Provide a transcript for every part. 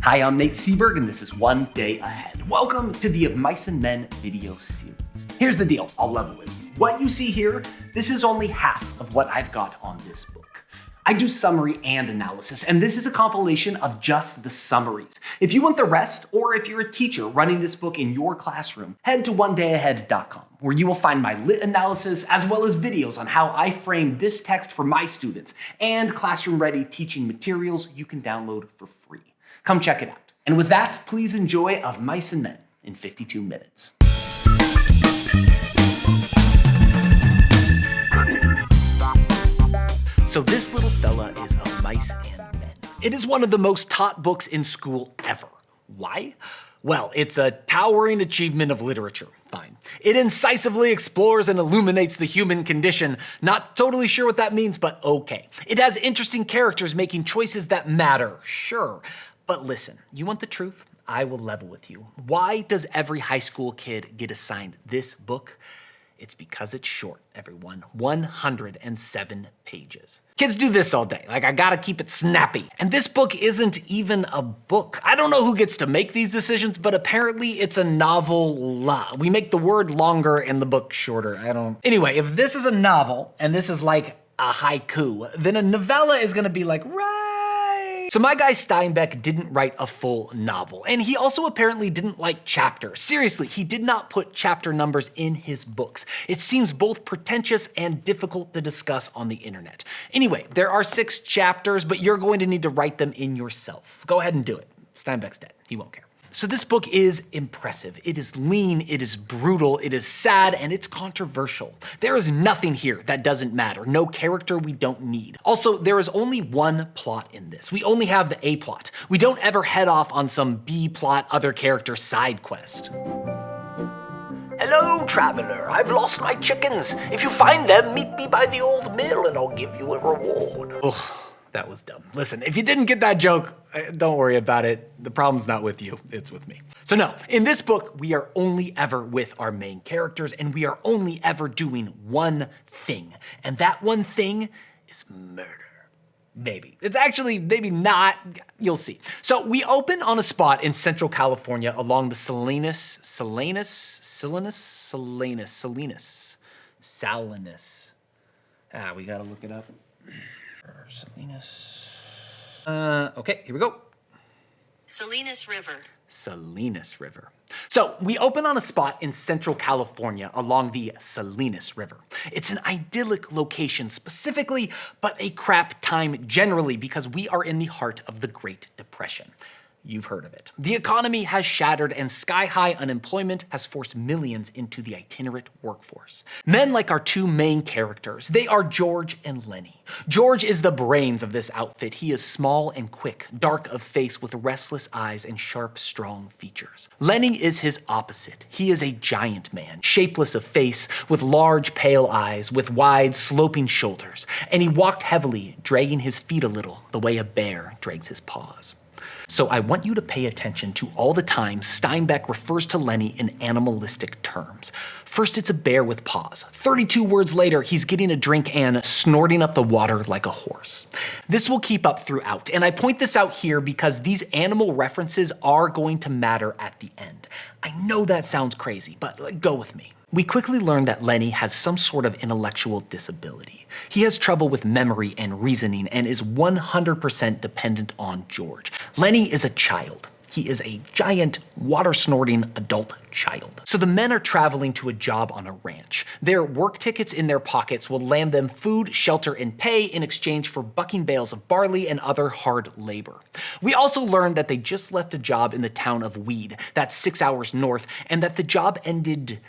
Hi, I'm Nate Seberg, and this is One Day Ahead. Welcome to the Of Mice and Men video series. Here's the deal, I'll level with you. What you see here, this is only half of what I've got on this book. I do summary and analysis, and this is a compilation of just the summaries. If you want the rest, or if you're a teacher running this book in your classroom, head to onedayahead.com, where you will find my lit analysis, as well as videos on how I frame this text for my students, and classroom-ready teaching materials you can download for free. Come check it out. And with that, please enjoy Of Mice and Men in 52 minutes. So this little fella is Of Mice and Men. It is one of the most taught books in school ever. Why? Well, it's a towering achievement of literature. Fine. It incisively explores and illuminates the human condition. Not totally sure what that means, but okay. It has interesting characters making choices that matter, sure. But listen, you want the truth? I will level with you. Why does every high school kid get assigned this book? It's because it's short, everyone. 107 pages. Kids do this all day. Like, I gotta keep it snappy. And this book isn't even a book. I don't know who gets to make these decisions, but apparently it's a novel. We make the word longer and the book shorter. Anyway, if this is a novel and this is like a haiku, then a novella is gonna be like, right. So my guy Steinbeck didn't write a full novel, and he also apparently didn't like chapters. Seriously, he did not put chapter numbers in his books. It seems both pretentious and difficult to discuss on the internet. Anyway, there are 6 chapters, but you're going to need to write them in yourself. Go ahead and do it. Steinbeck's dead. He won't care. So this book is impressive. It is lean, it is brutal, it is sad, and it's controversial. There is nothing here that doesn't matter. No character we don't need. Also, there is only one plot in this. We only have the A plot. We don't ever head off on some B plot, other character side quest. Hello, traveler. I've lost my chickens. If you find them, meet me by the old mill and I'll give you a reward. Ugh. That was dumb. Listen, if you didn't get that joke, don't worry about it. The problem's not with you, it's with me. So no, in this book, we are only ever with our main characters, and we are only ever doing one thing. And that one thing is murder. Maybe. It's actually maybe not, you'll see. So we open on a spot in Central California along the Salinas. We gotta look it up. Salinas. Okay, here we go. Salinas River. Salinas River. So we open on a spot in Central California along the Salinas River. It's an idyllic location specifically, but a crap time generally because we are in the heart of the Great Depression. You've heard of it. The economy has shattered and sky-high unemployment has forced millions into the itinerant workforce. Men like our 2 main characters, they are George and Lennie. George is the brains of this outfit. He is small and quick, dark of face with restless eyes and sharp, strong features. Lennie is his opposite. He is a giant man, shapeless of face, with large, pale eyes, with wide, sloping shoulders, and he walked heavily, dragging his feet a little, the way a bear drags his paws. So I want you to pay attention to all the times Steinbeck refers to Lennie in animalistic terms. First, it's a bear with paws. 32 words later, he's getting a drink and snorting up the water like a horse. This will keep up throughout, and I point this out here because these animal references are going to matter at the end. I know that sounds crazy, but go with me. We quickly learn that Lennie has some sort of intellectual disability. He has trouble with memory and reasoning and is 100% dependent on George. Lennie is a child. He is a giant, water-snorting adult child. So the men are traveling to a job on a ranch. Their work tickets in their pockets will land them food, shelter, and pay in exchange for bucking bales of barley and other hard labor. We also learned that they just left a job in the town of Weed, that's 6 hours north, and that the job ended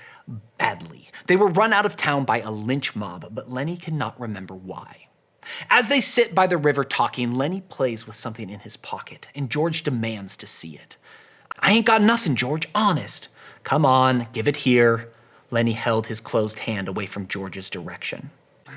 badly. They were run out of town by a lynch mob, but Lennie cannot remember why. As they sit by the river talking, Lennie plays with something in his pocket, and George demands to see it. I ain't got nothing, George, honest. Come on, give it here. Lennie held his closed hand away from George's direction.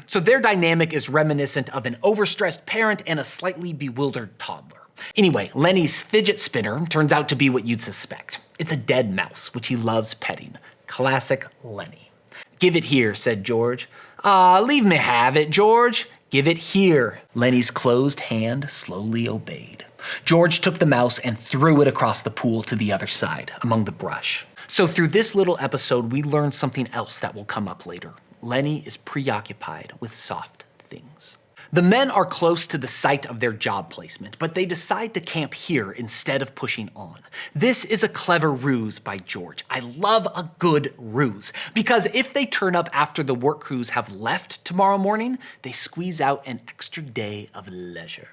So their dynamic is reminiscent of an overstressed parent and a slightly bewildered toddler. Anyway, Lennie's fidget spinner turns out to be what you'd suspect. It's a dead mouse, which he loves petting. Classic Lennie. Give it here, said George. Leave me have it, George. Give it here. Lennie's closed hand slowly obeyed. George took the mouse and threw it across the pool to the other side, among the brush. So through this little episode, we learned something else that will come up later. Lennie is preoccupied with soft things. The men are close to the site of their job placement, but they decide to camp here instead of pushing on. This is a clever ruse by George. I love a good ruse, because if they turn up after the work crews have left tomorrow morning, they squeeze out an extra day of leisure.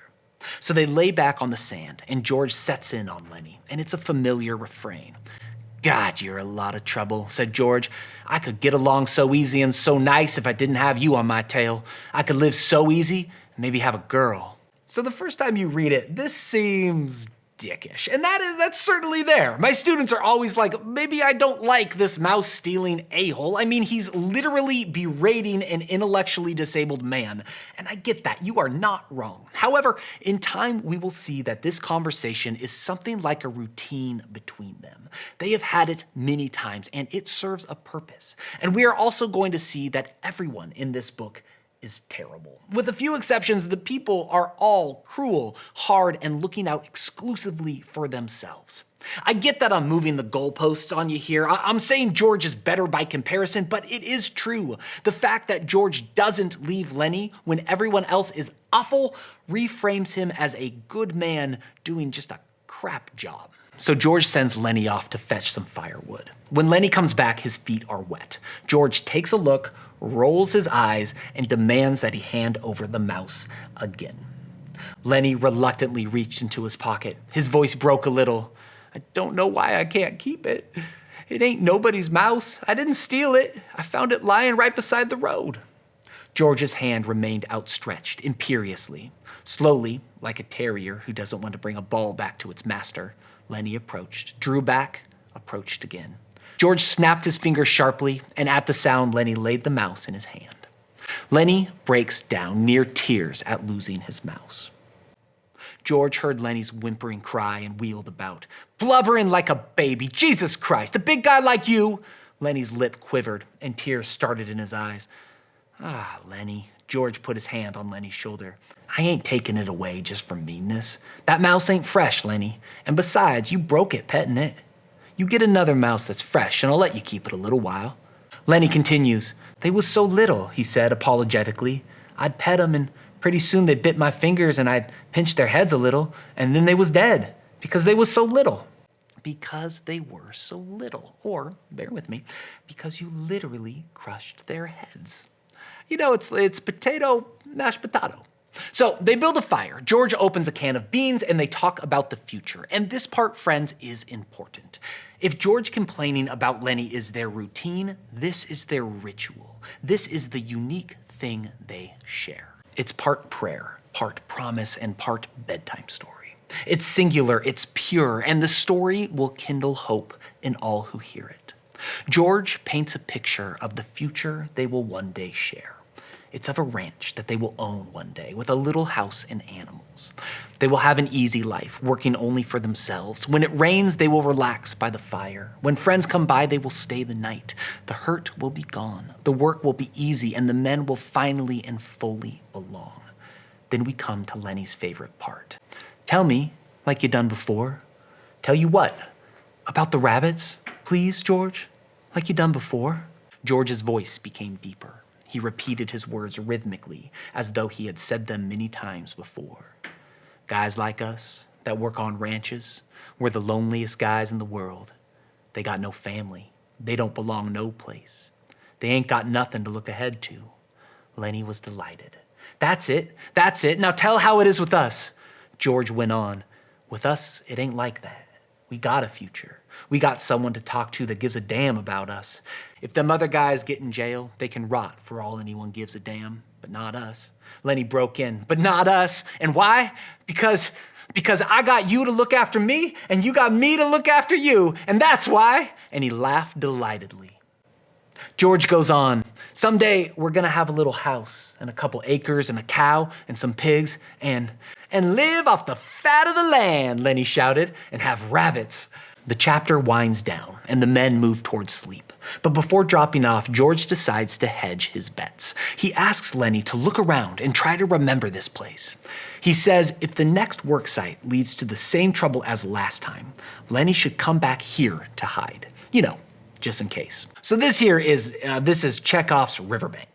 So they lay back on the sand, and George sets in on Lennie, and it's a familiar refrain. "God, you're a lot of trouble," said George. "I could get along so easy and so nice if I didn't have you on my tail. I could live so easy and maybe have a girl." So the first time you read it, this seems dickish, and that's certainly there. My students are always like, maybe I don't like this mouse-stealing a-hole. I mean, he's literally berating an intellectually disabled man, and I get that. You are not wrong. However, in time, we will see that this conversation is something like a routine between them. They have had it many times, and it serves a purpose. And we are also going to see that everyone in this book is terrible. With a few exceptions, the people are all cruel, hard, and looking out exclusively for themselves. I get that I'm moving the goalposts on you here. I'm saying George is better by comparison, but it is true. The fact that George doesn't leave Lennie when everyone else is awful reframes him as a good man doing just a crap job. So George sends Lennie off to fetch some firewood. When Lennie comes back, his feet are wet. George takes a look, rolls his eyes, and demands that he hand over the mouse again. Lennie reluctantly reached into his pocket. His voice broke a little. "I don't know why I can't keep it. It ain't nobody's mouse. I didn't steal it. I found it lying right beside the road." George's hand remained outstretched imperiously. Slowly, like a terrier who doesn't want to bring a ball back to its master, Lennie approached, drew back, approached again. George snapped his fingers sharply, and at the sound, Lennie laid the mouse in his hand. Lennie breaks down, near tears at losing his mouse. George heard Lennie's whimpering cry and wheeled about, blubbering like a baby. "Jesus Christ, a big guy like you!" Lennie's lip quivered, and tears started in his eyes. "Ah, Lennie," George put his hand on Lennie's shoulder. "I ain't taking it away just for meanness. That mouse ain't fresh, Lennie. And besides, you broke it petting it. You get another mouse that's fresh, and I'll let you keep it a little while." Lennie continues. "They was so little," he said apologetically. "I'd pet 'em, and pretty soon they'd bit my fingers, and I'd pinch their heads a little, and then they was dead, because they was so little." Because they were so little. Or, bear with me, because you literally crushed their heads. You know, it's potato, mashed potato. So they build a fire. George opens a can of beans and they talk about the future. And this part, friends, is important. If George complaining about Lennie is their routine, this is their ritual. This is the unique thing they share. It's part prayer, part promise, and part bedtime story. It's singular, it's pure, and the story will kindle hope in all who hear it. George paints a picture of the future they will one day share. It's of a ranch that they will own one day with a little house and animals. They will have an easy life, working only for themselves. When it rains, they will relax by the fire. When friends come by, they will stay the night. The hurt will be gone. The work will be easy, and the men will finally and fully belong. Then we come to Lennie's favorite part. "Tell me, like you done before." "Tell you what? About the rabbits, please, George? Like you done before?" George's voice became deeper. He repeated his words rhythmically, as though he had said them many times before. "Guys like us that work on ranches, we're the loneliest guys in the world. They got no family. They don't belong no place. They ain't got nothing to look ahead to." Lennie was delighted. That's it. Now tell how it is with us." George went on. "With us, it ain't like that. We got a future. We got someone to talk to that gives a damn about us. If them other guys get in jail, they can rot for all anyone gives a damn, but not us." Lennie broke in. "But not us. And why? Because I got you to look after me, and you got me to look after you, and that's why." And he laughed delightedly. George goes on. "Someday we're gonna have a little house and a couple acres and a cow and some pigs and live off the fat of the land," Lennie shouted, "and have rabbits." The chapter winds down and the men move towards sleep. But before dropping off, George decides to hedge his bets. He asks Lennie to look around and try to remember this place. He says if the next work site leads to the same trouble as last time, Lennie should come back here to hide. You know, just in case. So this is Chekhov's riverbank.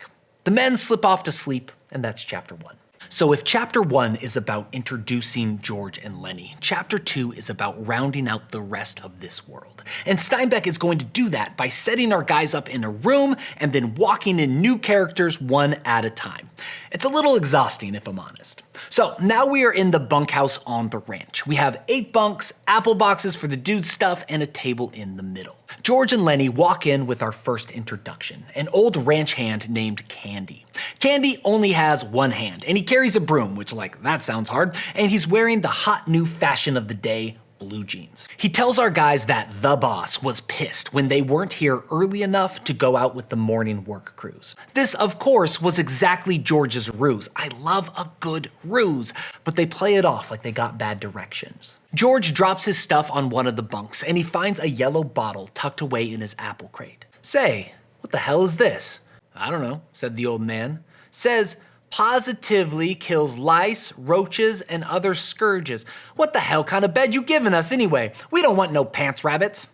The men slip off to sleep, and that's chapter 1. So if chapter 1 is about introducing George and Lennie, chapter 2 is about rounding out the rest of this world. And Steinbeck is going to do that by setting our guys up in a room and then walking in new characters one at a time. It's a little exhausting if I'm honest. So now we are in the bunkhouse on the ranch. We have 8 bunks, apple boxes for the dude's stuff, and a table in the middle. George and Lennie walk in with our first introduction, an old ranch hand named Candy. Candy only has one hand, and he carries a broom, which that sounds hard, and he's wearing the hot new fashion of the day, blue jeans. He tells our guys that the boss was pissed when they weren't here early enough to go out with the morning work crews. This, of course, was exactly George's ruse. I love a good ruse, but they play it off like they got bad directions. George drops his stuff on one of the bunks, and he finds a yellow bottle tucked away in his apple crate. "Say, what the hell is this?" "I don't know," said the old man. "Says, positively kills lice, roaches, and other scourges. What the hell kind of bed you giving us anyway? We don't want no pants rabbits."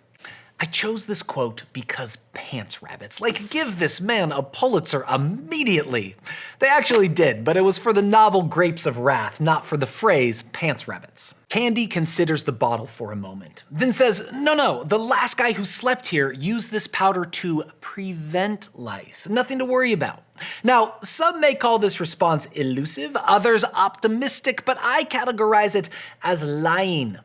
I chose this quote because pants rabbits. Give this man a Pulitzer immediately. They actually did, but it was for the novel Grapes of Wrath, not for the phrase pants rabbits. Candy considers the bottle for a moment, then says, no, the last guy who slept here used this powder to prevent lice. Nothing to worry about. Now, some may call this response elusive, others optimistic, but I categorize it as lying.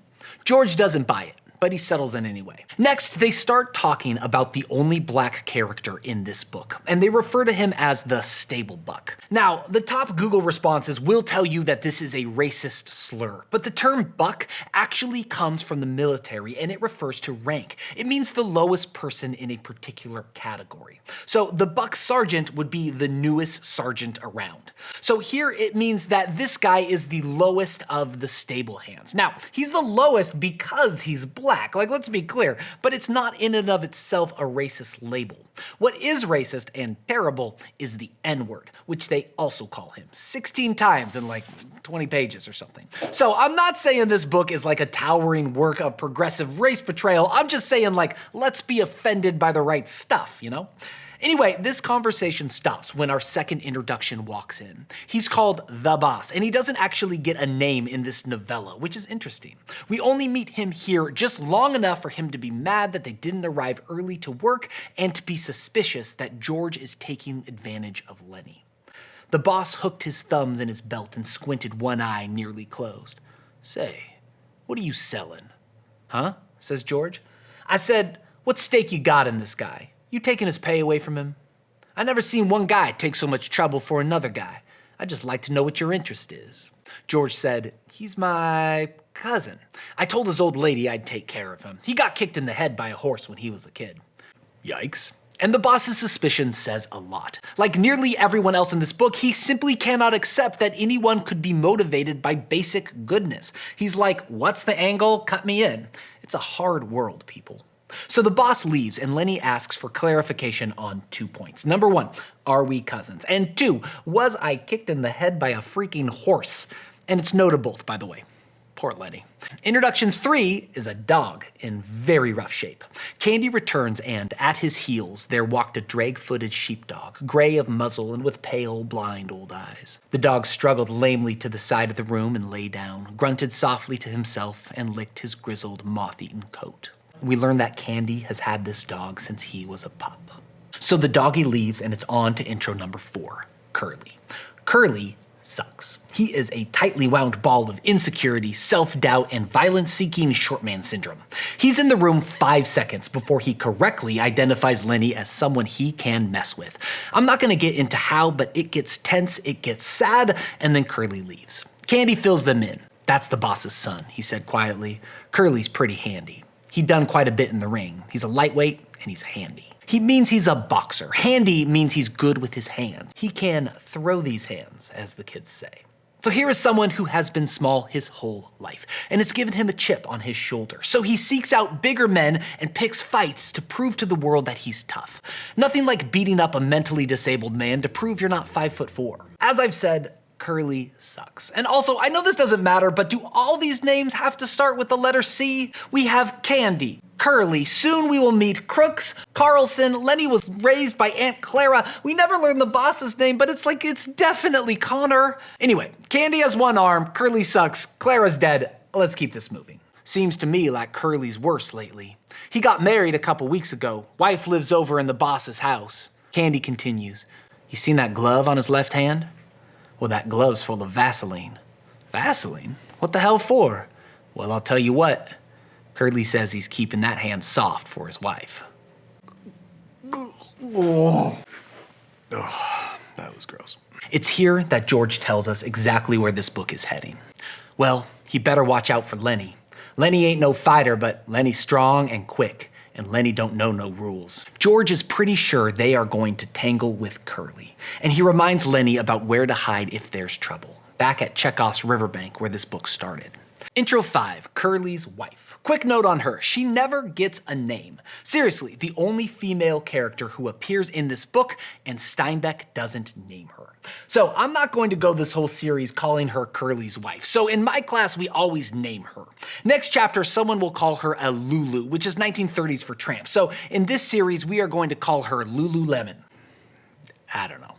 George doesn't buy it, but he settles in anyway. Next, they start talking about the only black character in this book, and they refer to him as the stable buck. Now, the top Google responses will tell you that this is a racist slur, but the term buck actually comes from the military, and it refers to rank. It means the lowest person in a particular category. So the buck sergeant would be the newest sergeant around. So here it means that this guy is the lowest of the stable hands. Now, he's the lowest because he's black. Let's be clear, but it's not in and of itself a racist label. What is racist and terrible is the N-word, which they also call him 16 times in 20 pages or something. So I'm not saying this book is a towering work of progressive race portrayal. I'm just saying let's be offended by the right stuff, you know? Anyway, this conversation stops when our second introduction walks in. He's called the boss, and he doesn't actually get a name in this novella, which is interesting. We only meet him here just long enough for him to be mad that they didn't arrive early to work and to be suspicious that George is taking advantage of Lennie. The boss hooked his thumbs in his belt and squinted one eye nearly closed. "Say, what are you selling?" "Huh?" says George. I said, "What stake you got in this guy? You taking his pay away from him? I never seen one guy take so much trouble for another guy. I'd just like to know what your interest is." George said, "He's my cousin. I told his old lady I'd take care of him. He got kicked in the head by a horse when he was a kid." Yikes. And the boss's suspicion says a lot. Like nearly everyone else in this book, he simply cannot accept that anyone could be motivated by basic goodness. He's like, "What's the angle? Cut me in." It's a hard world, people. So the boss leaves, and Lennie asks for clarification on 2 points. Number 1, are we cousins? And 2, was I kicked in the head by a freaking horse? And it's no to both, by the way. Poor Lennie. Introduction 3 is a dog in very rough shape. Candy returns, and at his heels there walked a drag-footed sheepdog, gray of muzzle and with pale, blind old eyes. The dog struggled lamely to the side of the room and lay down, grunted softly to himself, and licked his grizzled, moth-eaten coat. We learn that Candy has had this dog since he was a pup. So the doggy leaves, and it's on to intro number 4, Curley. Curley sucks. He is a tightly wound ball of insecurity, self-doubt, and violence-seeking short-man syndrome. He's in the room 5 seconds before he correctly identifies Lennie as someone he can mess with. I'm not gonna get into how, but it gets tense, it gets sad, and then Curley leaves. Candy fills them in. "That's the boss's son," he said quietly. "Curley's pretty handy. He'd done quite a bit in the ring. He's a lightweight, and he's handy." He means he's a boxer. Handy means he's good with his hands. He can throw these hands, as the kids say. So here is someone who has been small his whole life, and it's given him a chip on his shoulder. So he seeks out bigger men and picks fights to prove to the world that he's tough. Nothing like beating up a mentally disabled man to prove you're not 5'4". As I've said, Curley sucks. And also, I know this doesn't matter, but do all these names have to start with the letter C? We have Candy, Curley, soon we will meet Crooks, Carlson, Lennie was raised by Aunt Clara. We never learned the boss's name, but it's definitely Connor. Anyway, Candy has one arm, Curley sucks, Clara's dead. Let's keep this moving. Seems to me like Curley's worse lately. He got married a couple weeks ago. Wife lives over in the boss's house. Candy continues. You seen that glove on his left hand? Well, that glove's full of Vaseline. Vaseline? What the hell for? Well, I'll tell you what. Curley says he's keeping that hand soft for his wife. Oh, that was gross. It's here that George tells us exactly where this book is heading. Well, he better watch out for Lennie. Lennie ain't no fighter, but Lennie's strong and quick, and Lennie don't know no rules. George is pretty sure they are going to tangle with Curley, and he reminds Lennie about where to hide if there's trouble, back at Chekhov's riverbank where this book started. Intro 5, Curley's wife. Quick note on her, she never gets a name. Seriously, the only female character who appears in this book, and Steinbeck doesn't name her. So I'm not going to go this whole series calling her Curley's wife. So in my class, we always name her. Next chapter, someone will call her a Lulu, which is 1930s for tramp. So in this series, we are going to call her Lululemon. I don't know.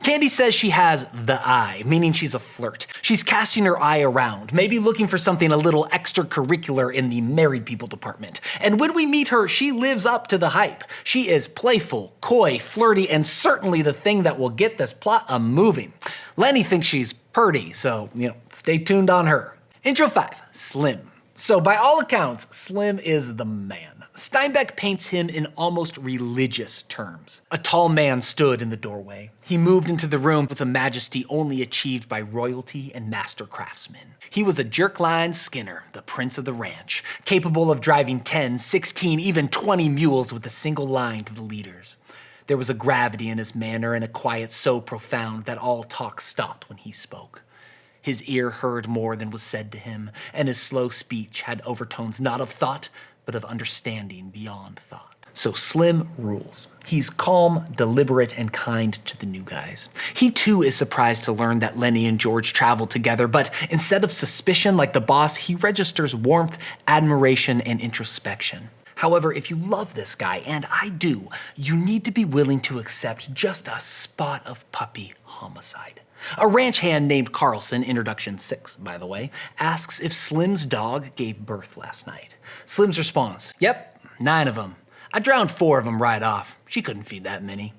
Candy says she has the eye, meaning she's a flirt. She's casting her eye around, maybe looking for something a little extracurricular in the married people department. And when we meet her, she lives up to the hype. She is playful, coy, flirty, and certainly the thing that will get this plot a-moving. Lennie thinks she's purty, so, stay tuned on her. Intro 5, Slim. So by all accounts, Slim is the man. Steinbeck paints him in almost religious terms. A tall man stood in the doorway. He moved into the room with a majesty only achieved by royalty and master craftsmen. He was a jerk-line Skinner, the prince of the ranch, capable of driving 10, 16, even 20 mules with a single line to the leaders. There was a gravity in his manner and a quiet so profound that all talk stopped when he spoke. His ear heard more than was said to him, and his slow speech had overtones not of thought, but of understanding beyond thought. So Slim rules. He's calm, deliberate, and kind to the new guys. He too is surprised to learn that Lennie and George travel together, but instead of suspicion like the boss, he registers warmth, admiration, and introspection. However, if you love this guy, and I do, you need to be willing to accept just a spot of puppy homicide. A ranch hand named Carlson, introduction 6, by the way, asks if Slim's dog gave birth last night. Slim's response, yep, 9 of them. I drowned 4 of them right off. She couldn't feed that many.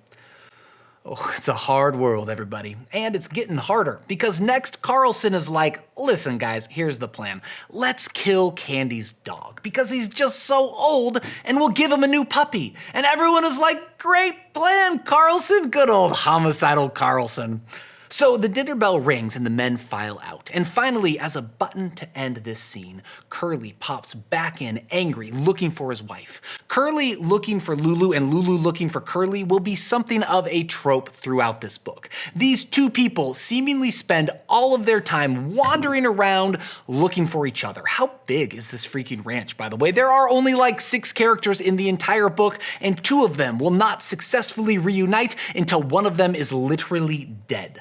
Oh, it's a hard world, everybody. And it's getting harder, because next Carlson is like, listen guys, here's the plan. Let's kill Candy's dog, because he's just so old, and we'll give him a new puppy. And everyone is like, great plan, Carlson, good old homicidal Carlson. So the dinner bell rings and the men file out. And finally, as a button to end this scene, Curley pops back in angry, looking for his wife. Curley looking for Lulu and Lulu looking for Curley will be something of a trope throughout this book. These two people seemingly spend all of their time wandering around looking for each other. How big is this freaking ranch, by the way? There are only like 6 characters in the entire book, and 2 of them will not successfully reunite until one of them is literally dead.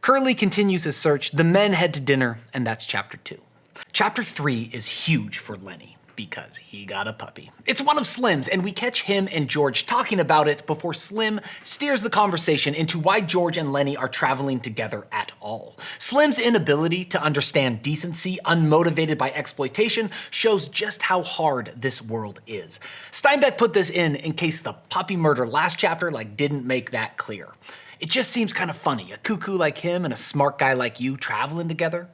Curley continues his search, the men head to dinner, and that's chapter 2. Chapter 3 is huge for Lennie, because he got a puppy. It's one of Slim's, and we catch him and George talking about it before Slim steers the conversation into why George and Lennie are traveling together at all. Slim's inability to understand decency, unmotivated by exploitation, shows just how hard this world is. Steinbeck put this in case the puppy murder last chapter didn't make that clear. It just seems kind of funny, a cuckoo like him and a smart guy like you traveling together.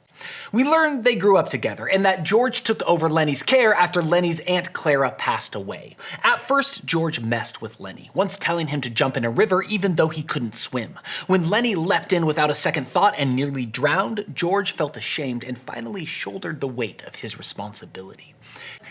We learned they grew up together and that George took over Lennie's care after Lennie's Aunt Clara passed away. At first, George messed with Lennie, once telling him to jump in a river even though he couldn't swim. When Lennie leapt in without a second thought and nearly drowned, George felt ashamed and finally shouldered the weight of his responsibility.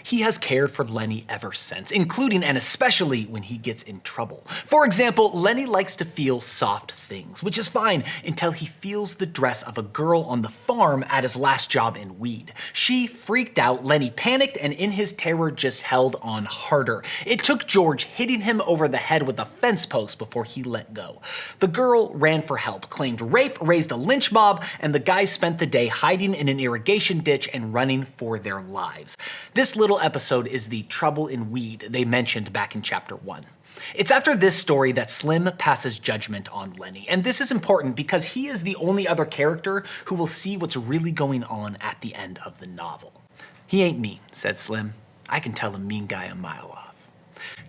He has cared for Lennie ever since, including and especially when he gets in trouble. For example, Lennie likes to feel soft things, which is fine until he feels the dress of a girl on the farm at his last job in Weed. She freaked out, Lennie panicked, and in his terror just held on harder. It took George hitting him over the head with a fence post before he let go. The girl ran for help, claimed rape, raised a lynch mob, and the guys spent the day hiding in an irrigation ditch and running for their lives. This little episode is the trouble in Weed they mentioned back in chapter 1. It's after this story that Slim passes judgment on Lennie, and this is important because he is the only other character who will see what's really going on at the end of the novel. "He ain't mean," said Slim. "I can tell a mean guy a mile off."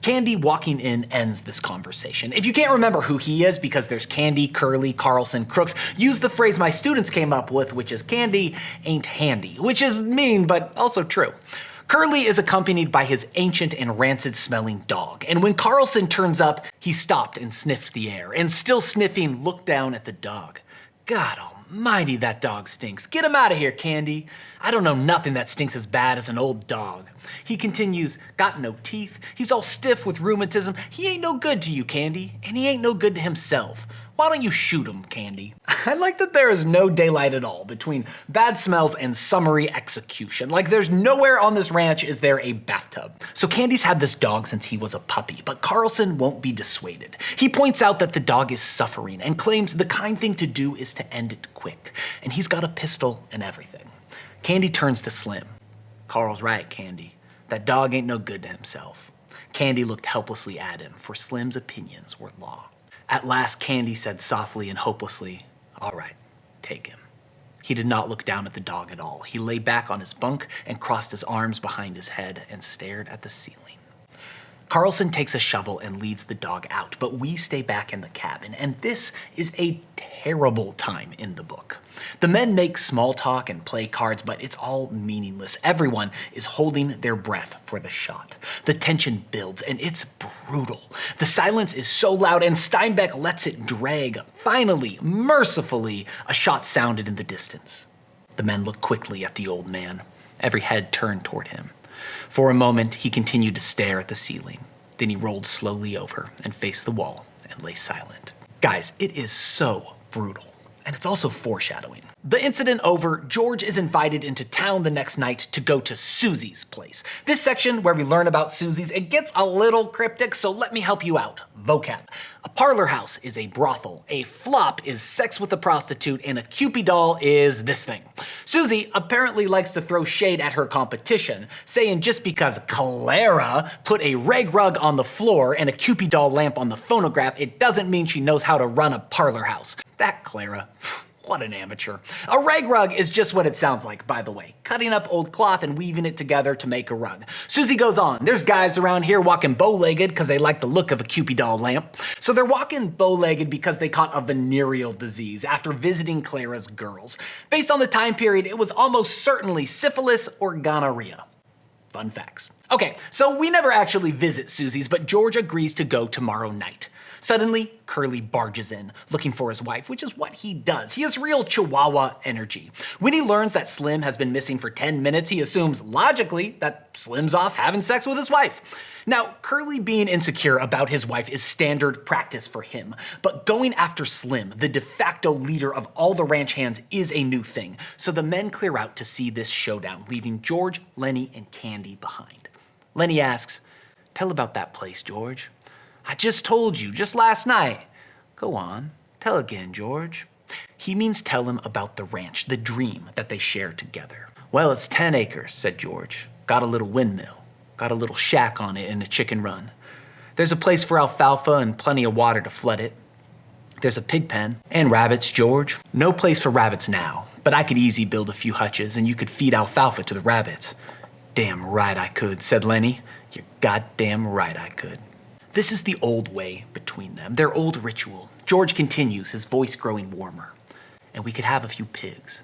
Candy walking in ends this conversation. If you can't remember who he is because there's Candy, Curley, Carlson, Crooks, use the phrase my students came up with, which is Candy ain't handy, which is mean but also true. Curley is accompanied by his ancient and rancid-smelling dog, and when Carlson turns up, he stopped and sniffed the air, and still sniffing, looked down at the dog. "God almighty, that dog stinks. Get him out of here, Candy. I don't know nothing that stinks as bad as an old dog." He continues, "Got no teeth, he's all stiff with rheumatism. He ain't no good to you, Candy, and he ain't no good to himself. Why don't you shoot him, Candy?" I like that there is no daylight at all between bad smells and summary execution. Like there's nowhere on this ranch is there a bathtub. So Candy's had this dog since he was a puppy, but Carlson won't be dissuaded. He points out that the dog is suffering and claims the kind thing to do is to end it quick. And he's got a pistol and everything. Candy turns to Slim. "Carl's right, Candy. That dog ain't no good to himself." Candy looked helplessly at him, for Slim's opinions were law. At last, Candy said softly and hopelessly, "All right, take him." He did not look down at the dog at all. He lay back on his bunk and crossed his arms behind his head and stared at the ceiling. Carlson takes a shovel and leads the dog out, but we stay back in the cabin, and this is a terrible time in the book. The men make small talk and play cards, but it's all meaningless. Everyone is holding their breath for the shot. The tension builds, and it's brutal. The silence is so loud, and Steinbeck lets it drag. Finally, mercifully, a shot sounded in the distance. The men look quickly at the old man. Every head turned toward him. For a moment, he continued to stare at the ceiling. Then he rolled slowly over and faced the wall and lay silent. Guys, it is so brutal. And it's also foreshadowing. The incident over, George is invited into town the next night to go to Susie's place. This section where we learn about Susie's, it gets a little cryptic, so let me help you out. Vocab. A parlor house is a brothel, a flop is sex with a prostitute, and a Cupid doll is this thing. Susie apparently likes to throw shade at her competition, saying just because Clara put a rag rug on the floor and a Cupid doll lamp on the phonograph, it doesn't mean she knows how to run a parlor house. That Clara. What an amateur. A rag rug is just what it sounds like, by the way. Cutting up old cloth and weaving it together to make a rug. Susie goes on, "There's guys around here walking bow-legged because they like the look of a Cupid doll lamp." So they're walking bow-legged because they caught a venereal disease after visiting Clara's girls. Based on the time period, it was almost certainly syphilis or gonorrhea. Fun facts. Okay, so we never actually visit Susie's, but George agrees to go tomorrow night. Suddenly, Curley barges in, looking for his wife, which is what he does. He has real Chihuahua energy. When he learns that Slim has been missing for 10 minutes, he assumes, logically, that Slim's off having sex with his wife. Now, Curley being insecure about his wife is standard practice for him, but going after Slim, the de facto leader of all the ranch hands, is a new thing. So the men clear out to see this showdown, leaving George, Lennie, and Candy behind. Lennie asks, "Tell about that place, George." "I just told you, just last night." "Go on, tell again, George." He means tell him about the ranch, the dream that they share together. "Well, it's 10 acres, said George. "Got a little windmill, got a little shack on it and a chicken run. There's a place for alfalfa and plenty of water to flood it. There's a pig pen and rabbits, George. No place for rabbits now, but I could easy build a few hutches and you could feed alfalfa to the rabbits." "Damn right I could," said Lennie. "You're goddamn right I could." This is the old way between them, their old ritual. George continues, his voice growing warmer. "And we could have a few pigs.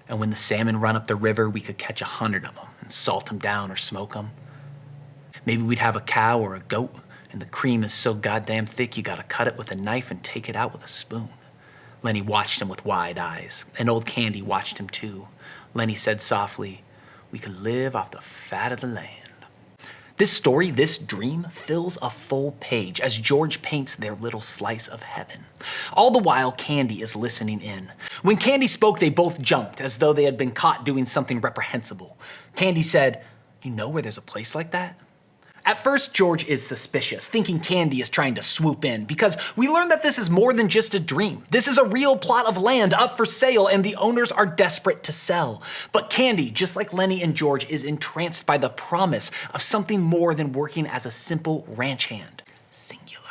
And when the salmon run up the river, we could catch 100 of them and salt them down or smoke them. Maybe we'd have a cow or a goat, and the cream is so goddamn thick you gotta cut it with a knife and take it out with a spoon." Lennie watched him with wide eyes, and old Candy watched him too. Lennie said softly, "We could live off the fat of the land." This story, this dream, fills a full page as George paints their little slice of heaven. All the while, Candy is listening in. When Candy spoke, they both jumped, as though they had been caught doing something reprehensible. Candy said, "You know where there's a place like that?" At first, George is suspicious, thinking Candy is trying to swoop in, because we learn that this is more than just a dream. This is a real plot of land up for sale, and the owners are desperate to sell. But Candy, just like Lennie and George, is entranced by the promise of something more than working as a simple ranch hand. Singular.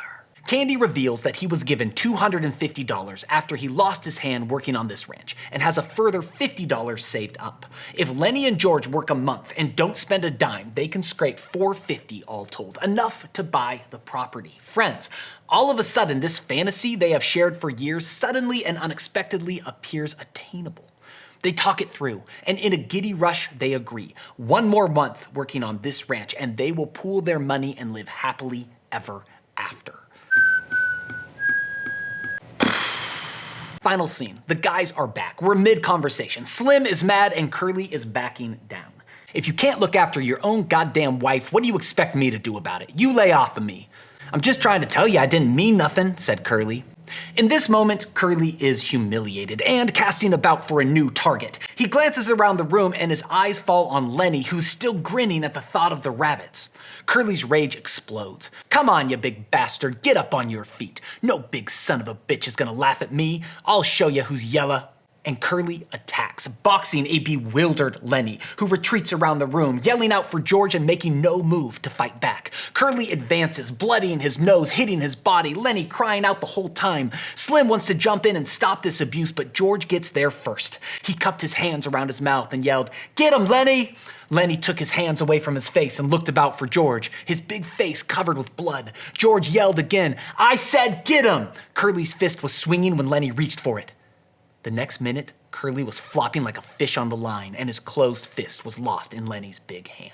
Candy reveals that he was given $250 after he lost his hand working on this ranch, and has a further $50 saved up. If Lennie and George work a month and don't spend a dime, they can scrape $450 all told, enough to buy the property. Friends, all of a sudden, this fantasy they have shared for years suddenly and unexpectedly appears attainable. They talk it through, and in a giddy rush, they agree. One more month working on this ranch, and they will pool their money and live happily ever after. Final scene. The guys are back. We're mid-conversation. Slim is mad and Curley is backing down. "If you can't look after your own goddamn wife, what do you expect me to do about it? You lay off of me." "I'm just trying to tell you I didn't mean nothing," said Curley. In this moment, Curley is humiliated and casting about for a new target. He glances around the room and his eyes fall on Lennie, who's still grinning at the thought of the rabbits. Curley's rage explodes. "Come on, you big bastard, get up on your feet. No big son of a bitch is gonna laugh at me. I'll show you who's yella." And Curley attacks, boxing a bewildered Lennie, who retreats around the room, yelling out for George and making no move to fight back. Curley advances, bloodying his nose, hitting his body, Lennie crying out the whole time. Slim wants to jump in and stop this abuse, but George gets there first. He cupped his hands around his mouth and yelled, "Get him, Lennie!" Lennie took his hands away from his face and looked about for George, his big face covered with blood. George yelled again, "I said get him!" Curley's fist was swinging when Lennie reached for it. The next minute, Curley was flopping like a fish on the line, and his closed fist was lost in Lennie's big hand.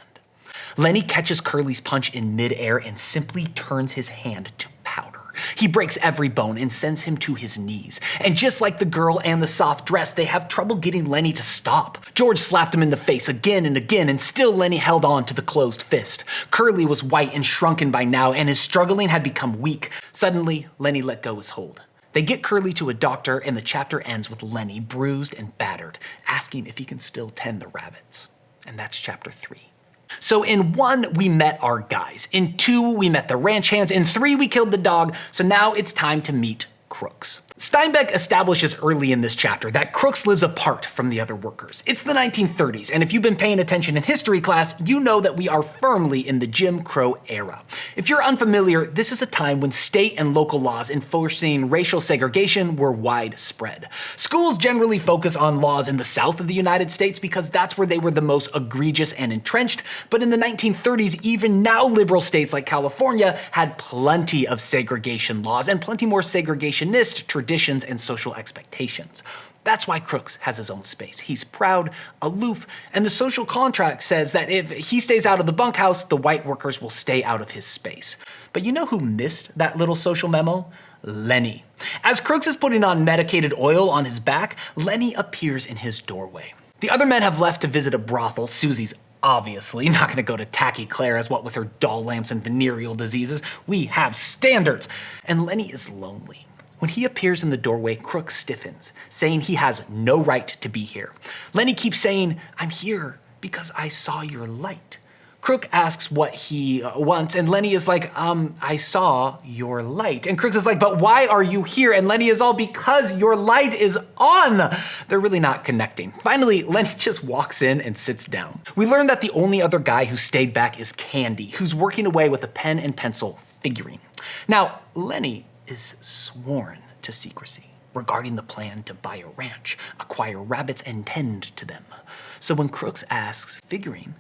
Lennie catches Curley's punch in midair and simply turns his hand to powder. He breaks every bone and sends him to his knees. And just like the girl and the soft dress, they have trouble getting Lennie to stop. George slapped him in the face again and again, and still Lennie held on to the closed fist. Curley was white and shrunken by now, and his struggling had become weak. Suddenly, Lennie let go his hold. They get Curley to a doctor, and the chapter ends with Lennie, bruised and battered, asking if he can still tend the rabbits. And that's chapter 3. So in 1, we met our guys. In 2, we met the ranch hands. In 3, we killed the dog. So now it's time to meet Crooks. Steinbeck establishes early in this chapter that Crooks lives apart from the other workers. It's the 1930s, and if you've been paying attention in history class, you know that we are firmly in the Jim Crow era. If you're unfamiliar, this is a time when state and local laws enforcing racial segregation were widespread. Schools generally focus on laws in the South of the United States because that's where they were the most egregious and entrenched, but in the 1930s, even now liberal states like California had plenty of segregation laws and plenty more segregationist traditions and social expectations. That's why Crooks has his own space. He's proud, aloof, and the social contract says that if he stays out of the bunkhouse, the white workers will stay out of his space. But you know who missed that little social memo? Lennie. As Crooks is putting on medicated oil on his back, Lennie appears in his doorway. The other men have left to visit a brothel. Susie's obviously not gonna go to Tacky Clara's, what with her doll lamps and venereal diseases. We have standards. And Lennie is lonely. When he appears in the doorway, Crooks stiffens, saying he has no right to be here. Lennie keeps saying, "I'm here because I saw your light." Crook asks what he wants, and Lennie is like, "I saw your light." And Crooks is like, "But why are you here?" And Lennie is all, "Because your light is on." They're really not connecting. Finally, Lennie just walks in and sits down. We learn that the only other guy who stayed back is Candy, who's working away with a pen and pencil figuring. Now, Lennie is sworn to secrecy regarding the plan to buy a ranch, acquire rabbits, and tend to them. So when Crooks asks, figuring,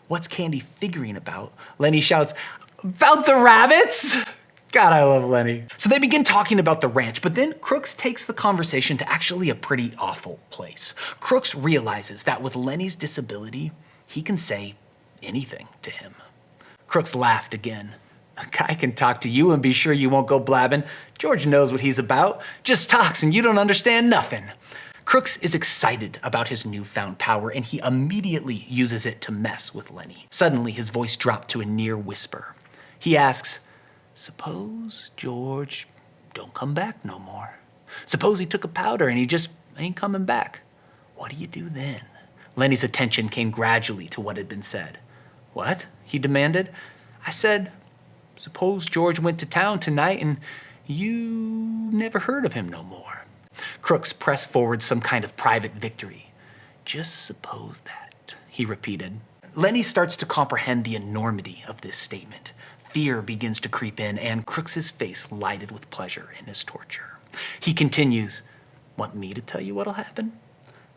what's Candy figuring about? Lennie shouts, "About the rabbits?" God, I love Lennie. So they begin talking about the ranch, but then Crooks takes the conversation to actually a pretty awful place. Crooks realizes that with Lennie's disability, he can say anything to him. Crooks laughed again. "A guy can talk to you and be sure you won't go blabbing. George knows what he's about. Just talks and you don't understand nothing." Crooks is excited about his newfound power, and he immediately uses it to mess with Lennie. Suddenly, his voice dropped to a near whisper. He asks, "Suppose George don't come back no more. Suppose he took a powder and he just ain't coming back. What do you do then?" Lennie's attention came gradually to what had been said. "What?" he demanded. "I said, suppose George went to town tonight and you never heard of him no more." Crooks pressed forward some kind of private victory. "Just suppose that," he repeated. Lennie starts to comprehend the enormity of this statement. Fear begins to creep in, and Crooks's face lighted with pleasure in his torture. He continues, "Want me to tell you what'll happen?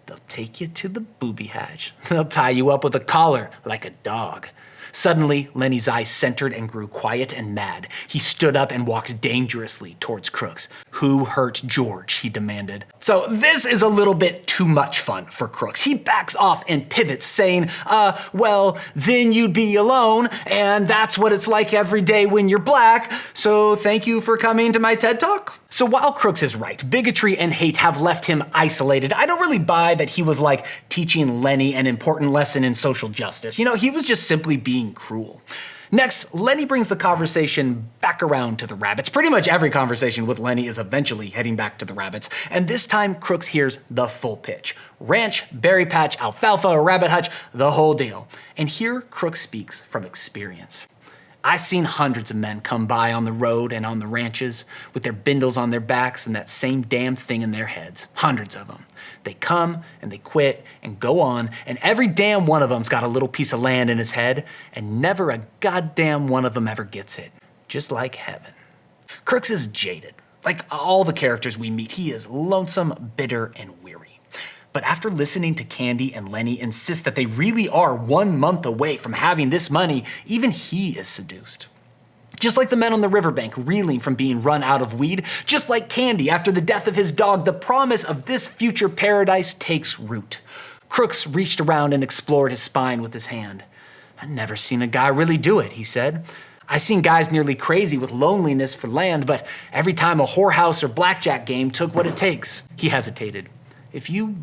They'll take you to the booby hatch. They'll tie you up with a collar like a dog." Suddenly, Lennie's eyes centered and grew quiet and mad. He stood up and walked dangerously towards Crooks. "Who hurt George?" he demanded. So this is a little bit too much fun for Crooks. He backs off and pivots, saying, well, then you'd be alone, and that's what it's like every day when you're black, so thank you for coming to my TED Talk." So while Crooks is right, bigotry and hate have left him isolated. I don't really buy that he was like teaching Lennie an important lesson in social justice. He was just simply being cruel. Next, Lennie brings the conversation back around to the rabbits. Pretty much every conversation with Lennie is eventually heading back to the rabbits. And this time, Crooks hears the full pitch. Ranch, berry patch, alfalfa, rabbit hutch, the whole deal. And here, Crooks speaks from experience. "I've seen hundreds of men come by on the road and on the ranches with their bindles on their backs and that same damn thing in their heads. Hundreds of them. They come and they quit and go on, and every damn one of them's got a little piece of land in his head, and never a goddamn one of them ever gets it. Just like heaven." Crooks is jaded. Like all the characters we meet, he is lonesome, bitter, and weary. But after listening to Candy and Lennie insist that they really are 1 month away from having this money, even he is seduced. Just like the men on the riverbank reeling from being run out of weed, just like Candy after the death of his dog, the promise of this future paradise takes root. Crooks reached around and explored his spine with his hand. "I've never seen a guy really do it," he said. "I seen guys nearly crazy with loneliness for land, but every time a whorehouse or blackjack game took what it takes." He hesitated. "If you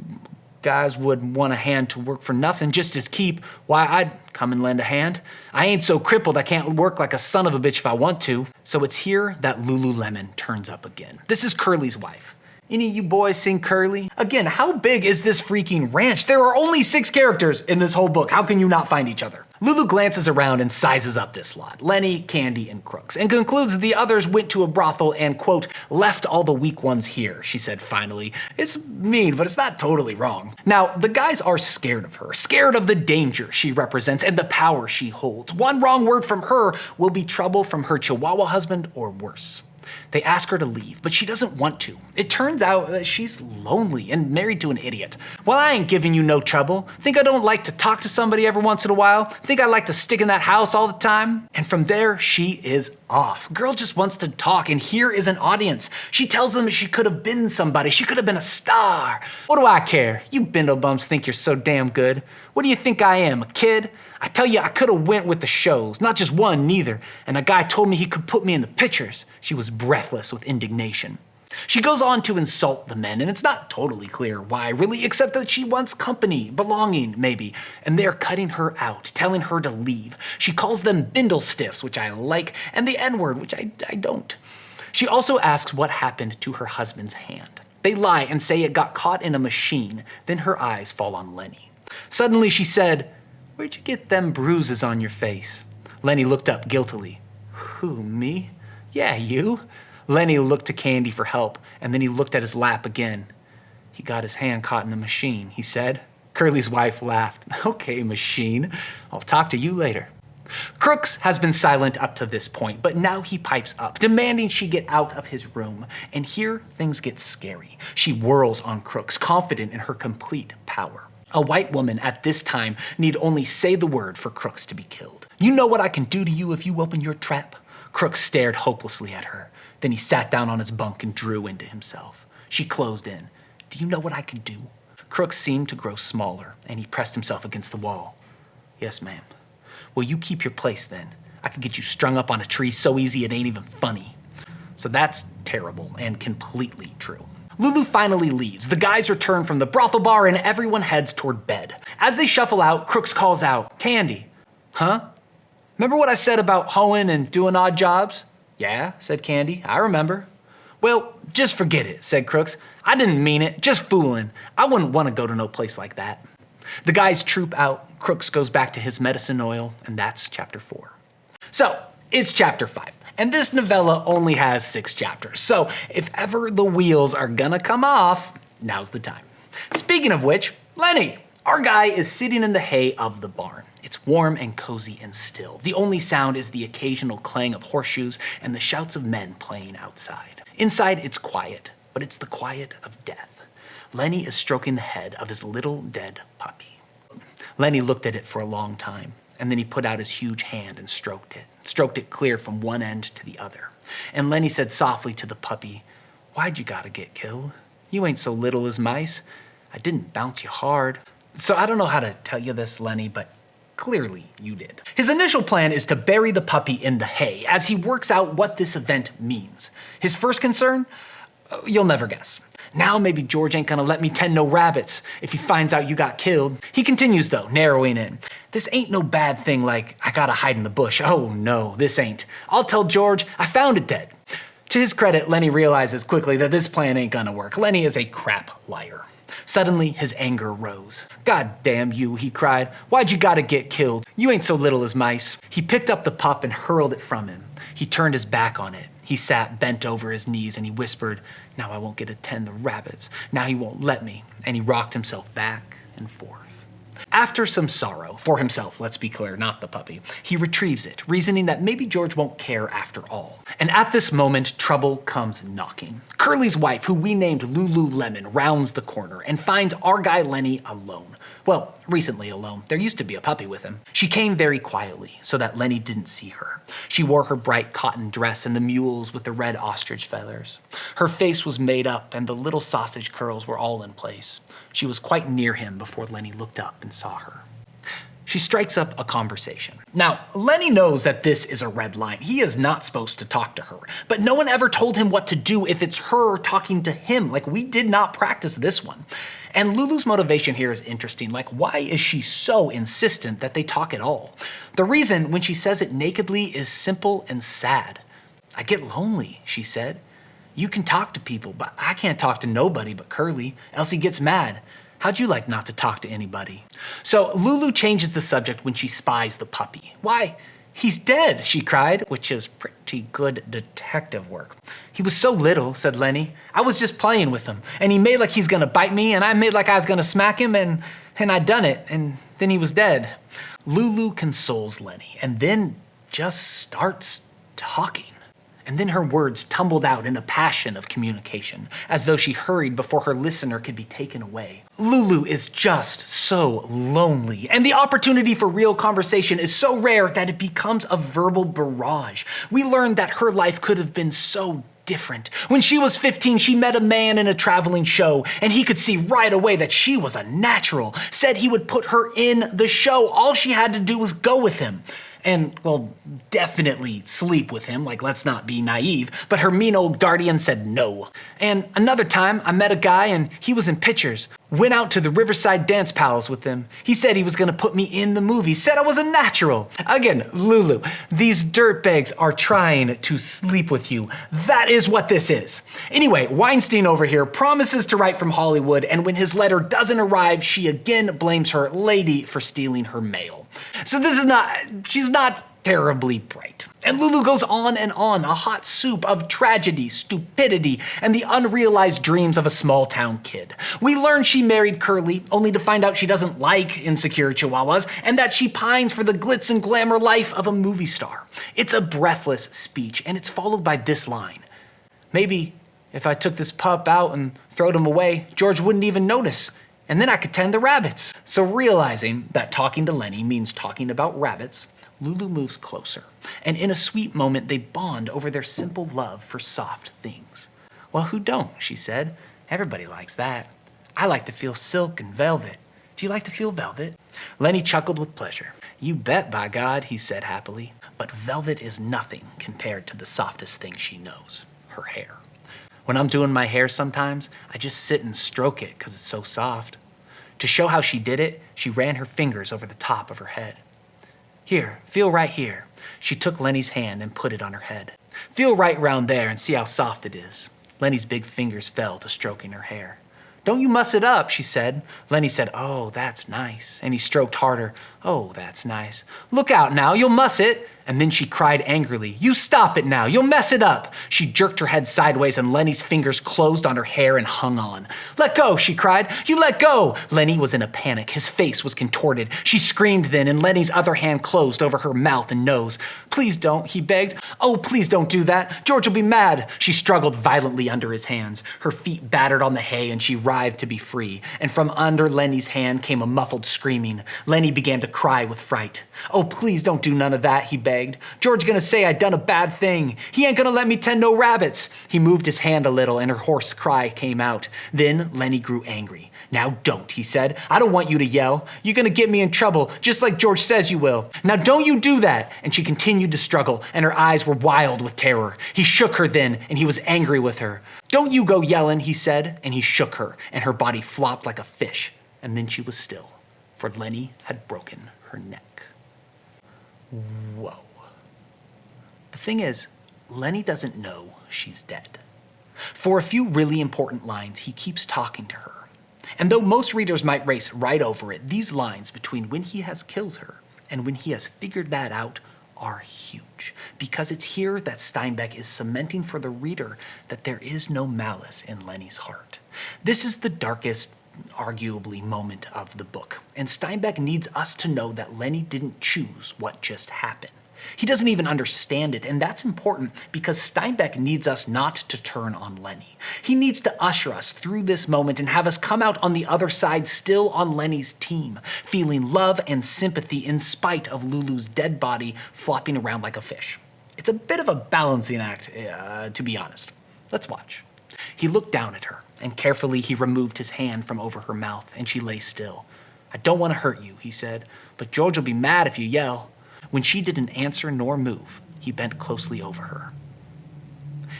guys would want a hand to work for nothing, just as keep, why, I'd come and lend a hand. I ain't so crippled I can't work like a son of a bitch if I want to." So it's here that Lululemon turns up again. This is Curley's wife. Any of you boys seen Curley? Again, how big is this freaking ranch? There are only 6 characters in this whole book. How can you not find each other? Lulu glances around and sizes up this lot, Lennie, Candy, and Crooks, and concludes the others went to a brothel and, quote, "left all the weak ones here," she said finally. It's mean, but it's not totally wrong. Now, the guys are scared of her, scared of the danger she represents and the power she holds. One wrong word from her will be trouble from her Chihuahua husband or worse. They ask her to leave, but she doesn't want to. It turns out that she's lonely and married to an idiot. "Well, I ain't giving you no trouble. Think I don't like to talk to somebody every once in a while? Think I like to stick in that house all the time?" And from there, she is off. Girl just wants to talk, and here is an audience. She tells them she could have been somebody. She could have been a star. "What do I care? You bindle bumps think you're so damn good. What do you think I am, a kid? I tell you, I could have went with the shows, not just one, neither. And a guy told me he could put me in the pictures." She was breathless with indignation. She goes on to insult the men, and it's not totally clear why, really, except that she wants company, belonging, maybe, and they're cutting her out, telling her to leave. She calls them bindle stiffs, which I like, and the N-word, which I don't. She also asks what happened to her husband's hand. They lie and say it got caught in a machine, then her eyes fall on Lennie. Suddenly she said, "Where'd you get them bruises on your face?" Lennie looked up guiltily. "Who, me?" "Yeah, you." Lennie looked to Candy for help, and then he looked at his lap again. "He got his hand caught in the machine," he said. Curly's wife laughed. "Okay, machine. I'll talk to you later." Crooks has been silent up to this point, but now he pipes up, demanding she get out of his room. And here things get scary. She whirls on Crooks, confident in her complete power. A white woman at this time need only say the word for Crooks to be killed. "You know what I can do to you if you open your trap?" Crooks stared hopelessly at her. Then he sat down on his bunk and drew into himself. She closed in. "Do you know what I can do?" Crooks seemed to grow smaller, and he pressed himself against the wall. "Yes, ma'am." "Well, you keep your place then. I could get you strung up on a tree so easy it ain't even funny." So that's terrible and completely true. Lulu finally leaves. The guys return from the brothel bar and everyone heads toward bed. As they shuffle out, Crooks calls out, "Candy." "Huh? Remember what I said about hoeing and doing odd jobs?" "Yeah," said Candy, "I remember." "Well, just forget it," said Crooks. "I didn't mean it, just fooling. I wouldn't want to go to no place like that." The guys troop out, Crooks goes back to his medicine oil, and that's chapter 4. So, it's chapter 5. And this novella only has 6 chapters, so if ever the wheels are gonna come off, now's the time. Speaking of which, Lennie, our guy, is sitting in the hay of the barn. It's warm and cozy and still. The only sound is the occasional clang of horseshoes and the shouts of men playing outside. Inside, it's quiet, but it's the quiet of death. Lennie is stroking the head of his little dead puppy. Lennie looked at it for a long time, and then he put out his huge hand and stroked it clear from one end to the other. And Lennie said softly to the puppy, "Why'd you gotta get killed? You ain't so little as mice. I didn't bounce you hard." So I don't know how to tell you this, Lennie, but clearly you did. His initial plan is to bury the puppy in the hay as he works out what this event means. His first concern? You'll never guess. Now maybe George ain't gonna let me tend no rabbits if he finds out you got killed. He continues though, narrowing in. This ain't no bad thing like I gotta hide in the bush. Oh no, this ain't. I'll tell George I found it dead. To his credit, Lennie realizes quickly that this plan ain't gonna work. Lennie is a crap liar. Suddenly, his anger rose. "God damn you," he cried. "Why'd you gotta get killed? You ain't so little as mice." He picked up the pup and hurled it from him. He turned his back on it. He sat bent over his knees and he whispered, "Now I won't get to tend the rabbits. Now he won't let me." And he rocked himself back and forth. After some sorrow, for himself, let's be clear, not the puppy, he retrieves it, reasoning that maybe George won't care after all. And at this moment, trouble comes knocking. Curley's wife, who we named Lululemon, rounds the corner and finds our guy Lennie alone. Well, recently alone. There used to be a puppy with him. She came very quietly so that Lennie didn't see her. She wore her bright cotton dress and the mules with the red ostrich feathers. Her face was made up and the little sausage curls were all in place. She was quite near him before Lennie looked up and saw her. She strikes up a conversation. Now, Lennie knows that this is a red line. He is not supposed to talk to her, but no one ever told him what to do if it's her talking to him. Like, we did not practice this one. And Lulu's motivation here is interesting. Like, why is she so insistent that they talk at all? The reason, when she says it nakedly, is simple and sad. "I get lonely," she said. "You can talk to people, but I can't talk to nobody but Curley, else he gets mad. How'd you like not to talk to anybody?" So Lulu changes the subject when she spies the puppy. "Why, he's dead," she cried, which is pretty good detective work. "He was so little," said Lennie. "I was just playing with him, and he made like he's gonna bite me, and I made like I was gonna smack him, and I done it, and then he was dead." Lulu consoles Lennie, and then just starts talking. And then her words tumbled out in a passion of communication, as though she hurried before her listener could be taken away. Lulu is just so lonely, and the opportunity for real conversation is so rare that it becomes a verbal barrage. We learned that her life could have been so different. When she was 15, she met a man in a traveling show, and he could see right away that she was a natural, said he would put her in the show. All she had to do was go with him. And, well, definitely sleep with him, like, let's not be naive, but her mean old guardian said no. And another time, I met a guy and he was in pictures. Went out to the Riverside Dance Palace with him. He said he was gonna put me in the movie, said I was a natural. Again, Lulu, these dirtbags are trying to sleep with you. That is what this is. Anyway, Weinstein over here promises to write from Hollywood, and when his letter doesn't arrive, she again blames her lady for stealing her mail. So she's not terribly bright. And Lulu goes on and on, a hot soup of tragedy, stupidity, and the unrealized dreams of a small town kid. We learn she married Curley, only to find out she doesn't like insecure chihuahuas, and that she pines for the glitz and glamour life of a movie star. It's a breathless speech, and it's followed by this line. "Maybe if I took this pup out and throwed him away, George wouldn't even notice. And then I could tend the rabbits." So realizing that talking to Lennie means talking about rabbits, Lulu moves closer, and in a sweet moment, they bond over their simple love for soft things. "Well, who don't?" she said. "Everybody likes that. I like to feel silk and velvet. Do you like to feel velvet?" Lennie chuckled with pleasure. "You bet, by God," he said happily. But velvet is nothing compared to the softest thing she knows, her hair. When I'm doing my hair sometimes, I just sit and stroke it because it's so soft. To show how she did it, she ran her fingers over the top of her head. Here, feel right here. She took Lennie's hand and put it on her head. Feel right round there and see how soft it is. Lennie's big fingers fell to stroking her hair. Don't you muss it up, she said. Lennie said, oh, that's nice. And he stroked harder. Oh, that's nice. Look out now, you'll muss it. And then she cried angrily, you stop it now, you'll mess it up. She jerked her head sideways and Lennie's fingers closed on her hair and hung on. Let go, she cried, you let go. Lennie was in a panic, his face was contorted. She screamed then and Lennie's other hand closed over her mouth and nose. Please don't, he begged. Oh, please don't do that, George will be mad. She struggled violently under his hands. Her feet battered on the hay and she writhed to be free. And from under Lennie's hand came a muffled screaming. Lennie began to cry with fright. Oh, please don't do none of that, he begged. George gonna say I done a bad thing. He ain't gonna let me tend no rabbits. He moved his hand a little and her hoarse cry came out. Then Lennie grew angry. Now don't, he said. I don't want you to yell. You're gonna get me in trouble, just like George says you will. Now don't you do that. And she continued to struggle and her eyes were wild with terror. He shook her then and he was angry with her. Don't you go yelling, he said, and he shook her and her body flopped like a fish. And then she was still, for Lennie had broken her neck. Whoa. The thing is, Lennie doesn't know she's dead. For a few really important lines, he keeps talking to her. And though most readers might race right over it, these lines between when he has killed her and when he has figured that out are huge. Because it's here that Steinbeck is cementing for the reader that there is no malice in Lennie's heart. This is the darkest, arguably, moment of the book. And Steinbeck needs us to know that Lennie didn't choose what just happened. He doesn't even understand it, and that's important because Steinbeck needs us not to turn on Lennie. He needs to usher us through this moment and have us come out on the other side still on Lennie's team, feeling love and sympathy in spite of Lulu's dead body flopping around like a fish. It's a bit of a balancing act, to be honest. Let's watch. He looked down at her, and carefully he removed his hand from over her mouth, and she lay still. I don't want to hurt you, he said, but George will be mad if you yell. When she didn't answer nor move, he bent closely over her.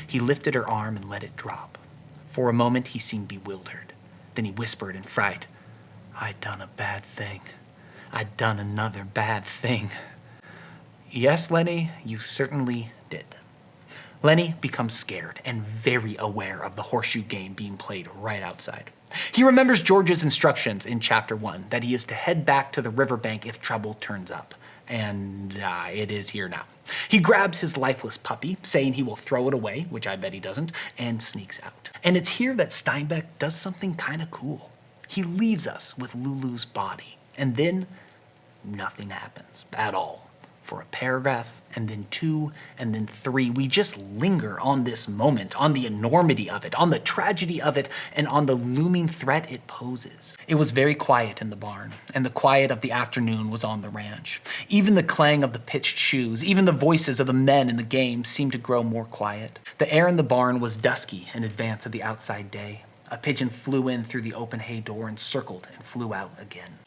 He lifted her arm and let it drop. For a moment, he seemed bewildered. Then he whispered in fright, I done a bad thing. I done another bad thing. Yes, Lennie, you certainly did. Lennie becomes scared and very aware of the horseshoe game being played right outside. He remembers George's instructions in chapter 1 that he is to head back to the riverbank if trouble turns up. And it is here now. He grabs his lifeless puppy, saying he will throw it away, which I bet he doesn't, and sneaks out. And it's here that Steinbeck does something kind of cool. He leaves us with Lulu's body, and then nothing happens at all. For a paragraph, and then 2, and then 3, we just linger on this moment, on the enormity of it, on the tragedy of it, and on the looming threat it poses. It was very quiet in the barn, and the quiet of the afternoon was on the ranch. Even the clang of the pitched shoes, even the voices of the men in the game seemed to grow more quiet. The air in the barn was dusky in advance of the outside day. A pigeon flew in through the open hay door and circled and flew out again.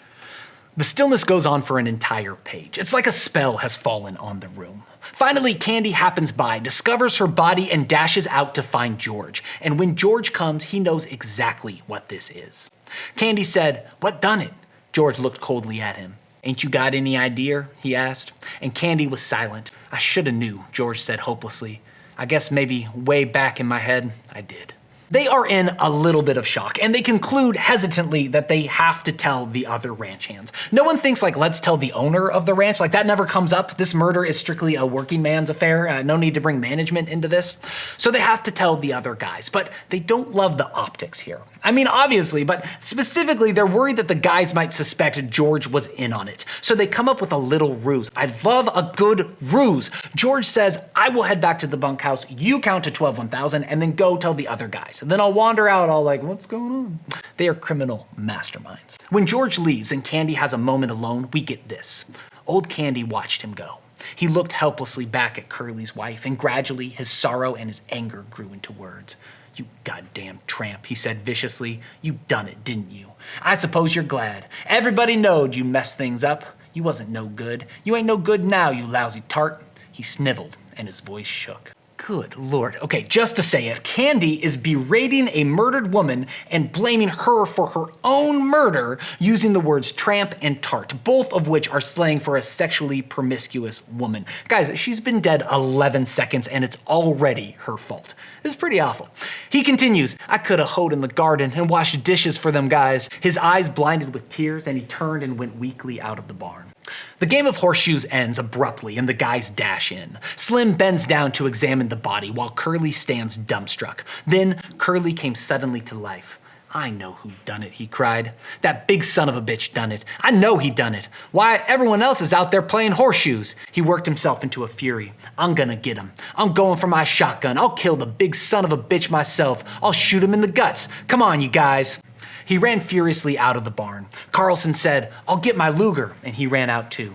The stillness goes on for an entire page. It's like a spell has fallen on the room. Finally, Candy happens by, discovers her body, and dashes out to find George. And when George comes, he knows exactly what this is. Candy said, "What done it?" George looked coldly at him. "Ain't you got any idea?" he asked. And Candy was silent. "I shoulda knew," George said hopelessly. "I guess maybe way back in my head, I did." They are in a little bit of shock, and they conclude hesitantly that they have to tell the other ranch hands. No one thinks like, let's tell the owner of the ranch. Like, that never comes up. This murder is strictly a working man's affair. No need to bring management into this. So they have to tell the other guys, but they don't love the optics here. I mean, obviously, but specifically, they're worried that the guys might suspect George was in on it. So they come up with a little ruse. I love a good ruse. George says, "I will head back to the bunkhouse. You count to 12 1,000 and then go tell the other guys. And then I'll wander out all like, what's going on?" They are criminal masterminds. When George leaves and Candy has a moment alone, we get this. Old Candy watched him go. He looked helplessly back at Curley's wife, and gradually his sorrow and his anger grew into words. "You goddamn tramp," he said viciously. "You done it, didn't you? I suppose you're glad. Everybody knowed you messed things up. You wasn't no good. You ain't no good now, you lousy tart." He sniveled, and his voice shook. Good Lord. Okay, just to say it, Candy is berating a murdered woman and blaming her for her own murder using the words tramp and tart, both of which are slang for a sexually promiscuous woman. Guys, she's been dead 11 seconds and it's already her fault. It's pretty awful. He continues, I could have hoed in the garden and washed dishes for them guys. His eyes blinded with tears and he turned and went weakly out of the barn. The game of horseshoes ends abruptly and the guys dash in. Slim bends down to examine the body while Curley stands dumbstruck. Then Curley came suddenly to life. I know who done it, he cried. That big son of a bitch done it. I know he done it. Why, everyone else is out there playing horseshoes. He worked himself into a fury. I'm gonna get him. I'm going for my shotgun. I'll kill the big son of a bitch myself. I'll shoot him in the guts. Come on, you guys. He ran furiously out of the barn. Carlson said, I'll get my Luger, and he ran out too.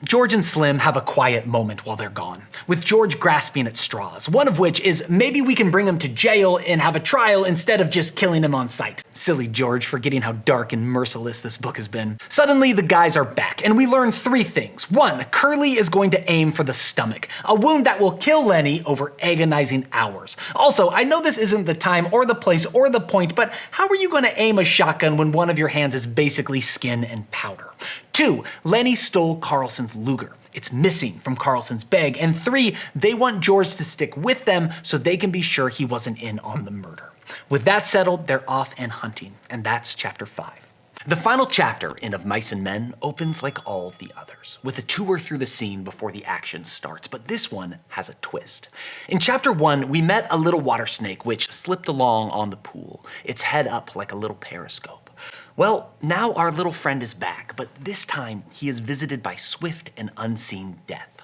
George and Slim have a quiet moment while they're gone, with George grasping at straws, one of which is maybe we can bring him to jail and have a trial instead of just killing him on sight. Silly George, forgetting how dark and merciless this book has been. Suddenly, the guys are back, and we learn 3 things. 1, Curley is going to aim for the stomach, a wound that will kill Lennie over agonizing hours. Also, I know this isn't the time or the place or the point, but how are you going to aim a shotgun when one of your hands is basically skin and powder? 2, Lennie stole Carlson's Luger. It's missing from Carlson's bag. And 3, they want George to stick with them so they can be sure he wasn't in on the murder. With that settled, they're off and hunting, and that's chapter 5. The final chapter in Of Mice and Men opens like all the others, with a tour through the scene before the action starts, but this one has a twist. In chapter 1, we met a little water snake which slipped along on the pool, its head up like a little periscope. Well, now our little friend is back, but this time he is visited by swift and unseen death.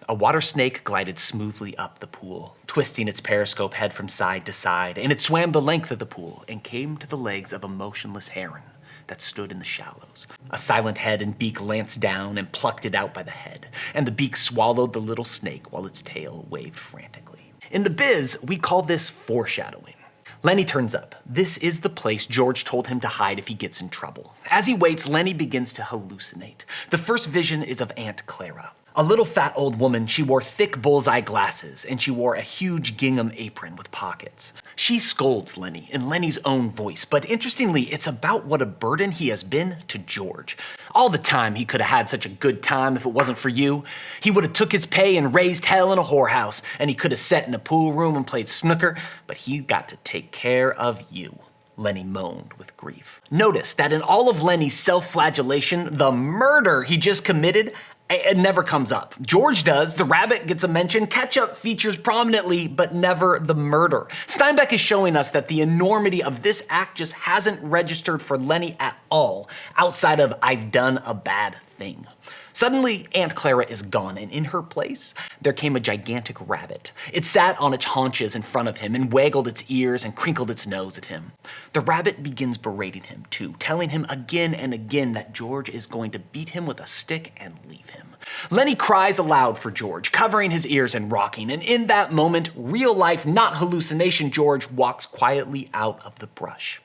A water snake glided smoothly up the pool, twisting its periscope head from side to side, and it swam the length of the pool and came to the legs of a motionless heron that stood in the shallows. A silent head and beak lanced down and plucked it out by the head, and the beak swallowed the little snake while its tail waved frantically. In the biz, we call this foreshadowing. Lennie turns up. This is the place George told him to hide if he gets in trouble. As he waits, Lennie begins to hallucinate. The first vision is of Aunt Clara. A little fat old woman, she wore thick bullseye glasses, and she wore a huge gingham apron with pockets. She scolds Lennie in Lennie's own voice, but interestingly, it's about what a burden he has been to George. All the time he could have had such a good time if it wasn't for you. He would have took his pay and raised hell in a whorehouse, and he could have sat in a pool room and played snooker, but he got to take care of you. Lennie moaned with grief. Notice that in all of Lennie's self-flagellation, the murder he just committed, it never comes up. George does, the rabbit gets a mention, Ketchup features prominently, but never the murder. Steinbeck is showing us that the enormity of this act just hasn't registered for Lennie at all, outside of I've done a bad thing. Suddenly, Aunt Clara is gone, and in her place, there came a gigantic rabbit. It sat on its haunches in front of him and waggled its ears and crinkled its nose at him. The rabbit begins berating him too, telling him again and again that George is going to beat him with a stick and leave him. Lennie cries aloud for George, covering his ears and rocking, and in that moment, real life, not hallucination George walks quietly out of the brush.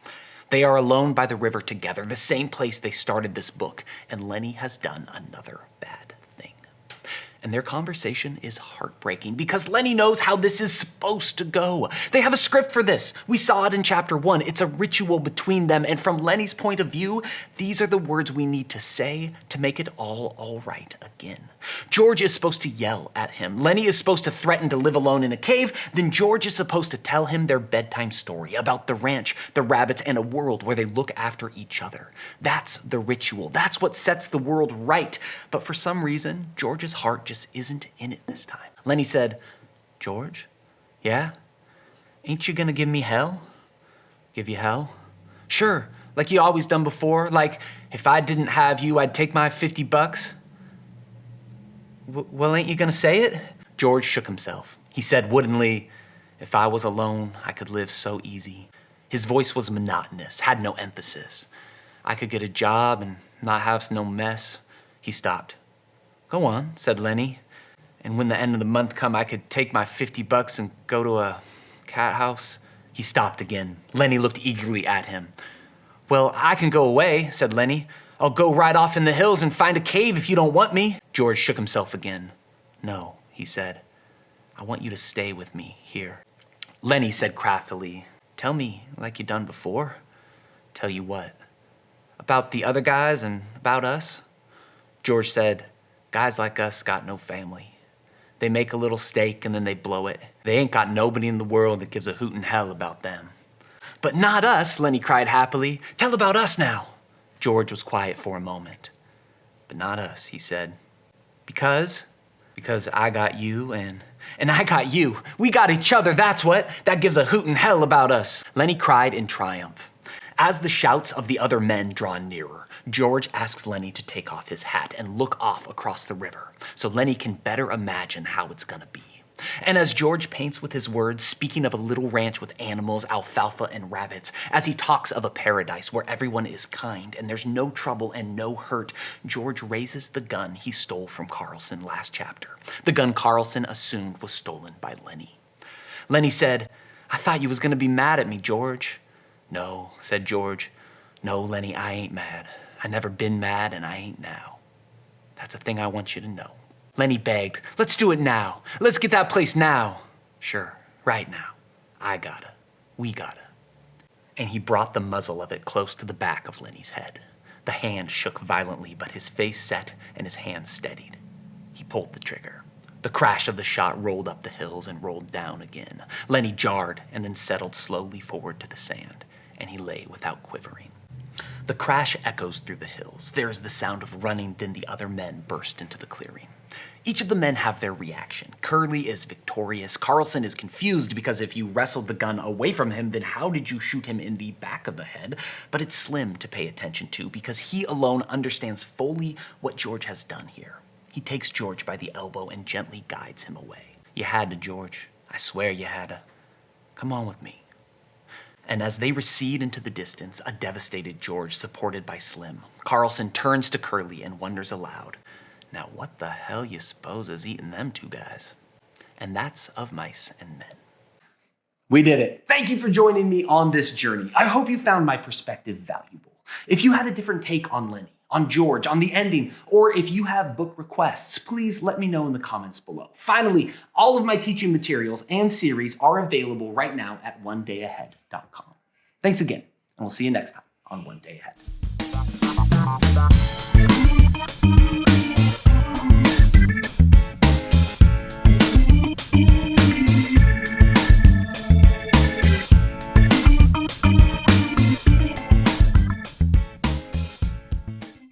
They are alone by the river together, the same place they started this book, and Lennie has done another bad thing. And their conversation is heartbreaking because Lennie knows how this is supposed to go. They have a script for this. We saw it in chapter 1. It's a ritual between them, and from Lennie's point of view, these are the words we need to say to make it all right again. George is supposed to yell at him. Lennie is supposed to threaten to live alone in a cave. Then George is supposed to tell him their bedtime story about the ranch, the rabbits, and a world where they look after each other. That's the ritual. That's what sets the world right. But for some reason, George's heart just isn't in it this time. Lennie said, George? Yeah? Ain't you gonna give me hell? Give you hell? Sure, like you always done before. Like, if I didn't have you, I'd take my $50. Well, ain't you gonna say it? George shook himself. He said woodenly, if I was alone, I could live so easy. His voice was monotonous, had no emphasis. I could get a job and not have no mess. He stopped. Go on, said Lennie. And when the end of the month come, I could take my $50 and go to a cat house. He stopped again. Lennie looked eagerly at him. Well, I can go away, said Lennie. I'll go right off in the hills and find a cave if you don't want me. George shook himself again. No, he said. I want you to stay with me here. Lennie said craftily, tell me like you done before. Tell you what? About the other guys and about us? George said, guys like us got no family. They make a little stake and then they blow it. They ain't got nobody in the world that gives a hoot in hell about them. But not us, Lennie cried happily. Tell about us now. George was quiet for a moment. But not us, he said. Because I got you and I got you. We got each other, that's what. That gives a hoot in hell about us. Lennie cried in triumph. As the shouts of the other men draw nearer, George asks Lennie to take off his hat and look off across the river so Lennie can better imagine how it's gonna be. And as George paints with his words, speaking of a little ranch with animals, alfalfa, and rabbits, as he talks of a paradise where everyone is kind and there's no trouble and no hurt, George raises the gun he stole from Carlson last chapter. The gun Carlson assumed was stolen by Lennie. Lennie said, I thought you was gonna be mad at me, George. No, said George. No, Lennie, I ain't mad. I never been mad and I ain't now. That's a thing I want you to know. Lennie begged, let's do it now. Let's get that place now. Sure, right now. I gotta. We gotta. And he brought the muzzle of it close to the back of Lennie's head. The hand shook violently, but his face set and his hand steadied. He pulled the trigger. The crash of the shot rolled up the hills and rolled down again. Lennie jarred and then settled slowly forward to the sand, and he lay without quivering. The crash echoes through the hills. There is the sound of running, then the other men burst into the clearing. Each of the men have their reaction. Curley is victorious. Carlson is confused because if you wrestled the gun away from him, then how did you shoot him in the back of the head? But it's Slim to pay attention to because he alone understands fully what George has done here. He takes George by the elbow and gently guides him away. You had to, George. I swear you had to. Come on with me. And as they recede into the distance, a devastated George supported by Slim, Carlson turns to Curley and wonders aloud, now what the hell you suppose is eating them two guys? And that's Of Mice and Men. We did it. Thank you for joining me on this journey. I hope you found my perspective valuable. If you had a different take on Lennie, on George, on the ending, or if you have book requests, please let me know in the comments below. Finally, all of my teaching materials and series are available right now at onedayahead.com. Thanks again, and we'll see you next time on One Day Ahead.